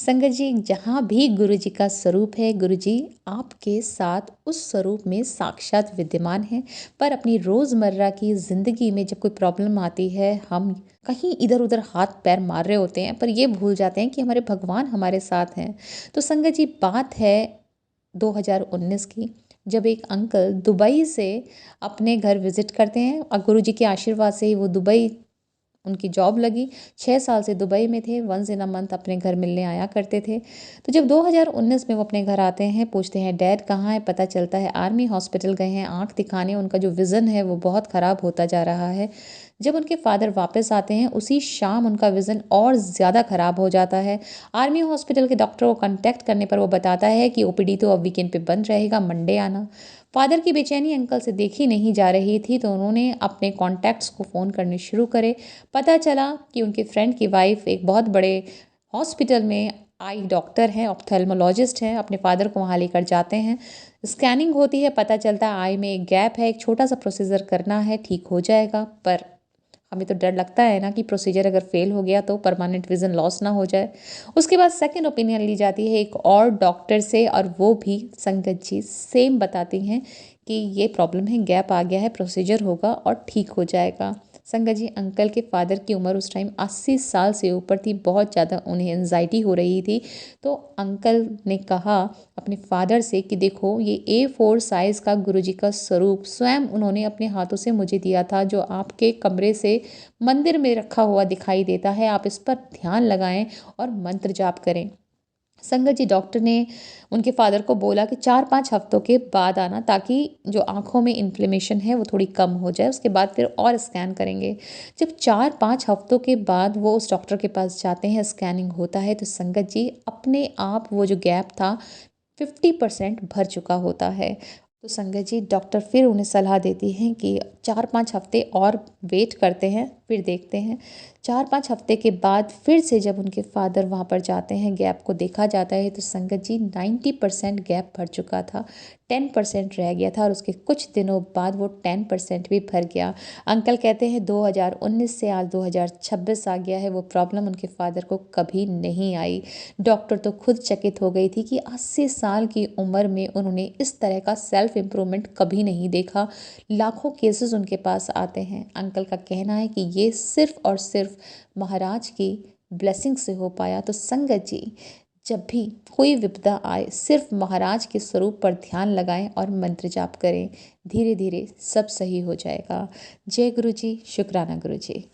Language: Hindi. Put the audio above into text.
संगत जी, जहाँ भी गुरु जी का स्वरूप है, गुरु जी आपके साथ उस स्वरूप में साक्षात विद्यमान हैं। पर अपनी रोज़मर्रा की ज़िंदगी में जब कोई प्रॉब्लम आती है, हम कहीं इधर-उधर हाथ पैर मार रहे होते हैं, पर ये भूल जाते हैं कि हमारे भगवान हमारे साथ हैं। तो संगत जी, बात है 2019 की, जब एक अंकल दुबई से अपने घर विज़िट करते हैं और गुरु जी के आशीर्वाद से ही वो दुबई उनकी जॉब लगी। 6 साल से दुबई में थे, वन्स इन अ मंथ अपने घर मिलने आया करते थे। तो जब 2019 में वो अपने घर आते हैं, पूछते हैं डैड कहाँ है? पता चलता है आर्मी हॉस्पिटल गए हैं आँख दिखाने, उनका जो विज़न है वो बहुत ख़राब होता जा रहा है। जब उनके फादर वापस आते हैं, उसी शाम उनका विज़न और ज़्यादा ख़राब हो जाता है। आर्मी हॉस्पिटल के डॉक्टर को कॉन्टैक्ट करने पर वो बताता है कि ओपीडी तो अब वीकेंड पे बंद रहेगा, मंडे आना। फादर की बेचैनी अंकल से देखी नहीं जा रही थी, तो उन्होंने अपने कॉन्टैक्ट्स को फ़ोन करने शुरू करे। पता चला कि उनके फ्रेंड की वाइफ एक बहुत बड़े हॉस्पिटल में आई डॉक्टर हैं, ऑप्थेल्मोलॉजिस्ट हैं, अपने फादर को वहाँ लेकर जाते हैं। स्कैनिंग होती है, पता चलता है आई में एक गैप है, एक छोटा सा प्रोसीजर करना है, ठीक हो जाएगा। पर हमें तो डर लगता है ना कि प्रोसीजर अगर फेल हो गया तो परमानेंट विज़न लॉस ना हो जाए। उसके बाद सेकंड ओपिनियन ली जाती है एक और डॉक्टर से, और वो भी संगत जी सेम बताती हैं कि ये प्रॉब्लम है, गैप आ गया है, प्रोसीजर होगा और ठीक हो जाएगा। संगत जी, अंकल के फादर की उम्र उस टाइम 80 साल से ऊपर थी, बहुत ज़्यादा उन्हें एंजाइटी हो रही थी। तो अंकल ने कहा अपने फादर से कि देखो, ये A4 साइज़ का गुरुजी का स्वरूप स्वयं उन्होंने अपने हाथों से मुझे दिया था, जो आपके कमरे से मंदिर में रखा हुआ दिखाई देता है। आप इस पर ध्यान लगाएं और मंत्र जाप करें। संगत जी, डॉक्टर ने उनके फादर को बोला कि 4-5 हफ्तों के बाद आना, ताकि जो आँखों में इन्फ्लेमेशन है वो थोड़ी कम हो जाए, उसके बाद फिर और स्कैन करेंगे। जब 4-5 हफ्तों के बाद वो उस डॉक्टर के पास जाते हैं, स्कैनिंग होता है, तो संगत जी अपने आप वो जो गैप था 50% भर चुका होता है। तो संगत जी, डॉक्टर फिर उन्हें सलाह देती हैं कि 4-5 हफ्ते और वेट करते हैं, फिर देखते हैं। 4-5 हफ्ते के बाद फिर से जब उनके फादर वहाँ पर जाते हैं, गैप को देखा जाता है, तो संगत जी 90% गैप भर चुका था, 10% रह गया था, और उसके कुछ दिनों बाद वो 10% भी भर गया। अंकल कहते हैं 2019 से आज 2026 आ गया है, वो प्रॉब्लम उनके फादर को कभी नहीं आई। डॉक्टर तो खुद चकित हो गई थी कि 80 साल की उम्र में उन्होंने इस तरह का सेल्फ इम्प्रूवमेंट कभी नहीं देखा। लाखों केसेस उनके पास आते हैं। अंकल का कहना है कि ये सिर्फ और सिर्फ महाराज की ब्लेसिंग से हो पाया। तो संगत जी, जब भी कोई विपदा आए, सिर्फ महाराज के स्वरूप पर ध्यान लगाएं और मंत्र जाप करें। धीरे धीरे सब सही हो जाएगा। जय गुरु जी, शुक्राना गुरु जी।